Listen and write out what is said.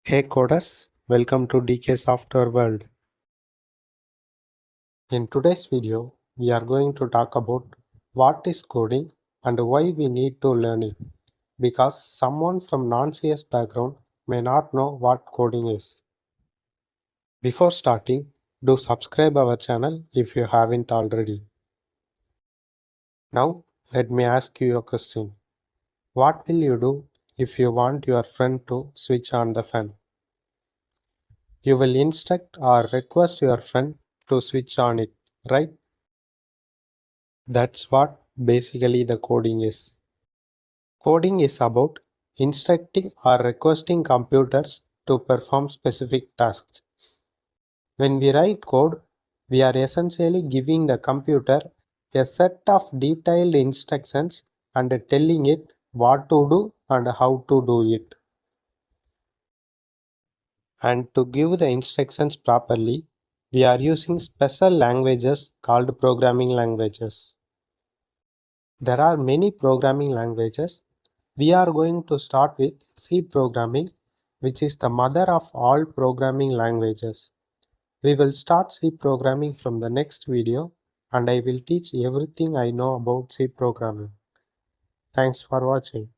Hey coders, welcome to DK Software World. In today's video, we are going to talk about what is coding and why we need to learn it. Because someone from non-CS background may not know what coding is. Before starting, do subscribe our channel if you haven't already. Now, let me ask you a question. What will you do if you want your friend to switch on the fan? You will instruct or request your friend to switch on it, right? That's what basically the coding is. Coding is about instructing or requesting computers to perform specific tasks. When we write code, we are essentially giving the computer a set of detailed instructions and telling it what to do and how to do it. And to give the instructions properly, we are using special languages called programming languages. There are many programming languages. We are going to start with C programming, which is the mother of all programming languages. We will start C programming from the next video, and I will teach everything I know about C programming. Thanks for watching.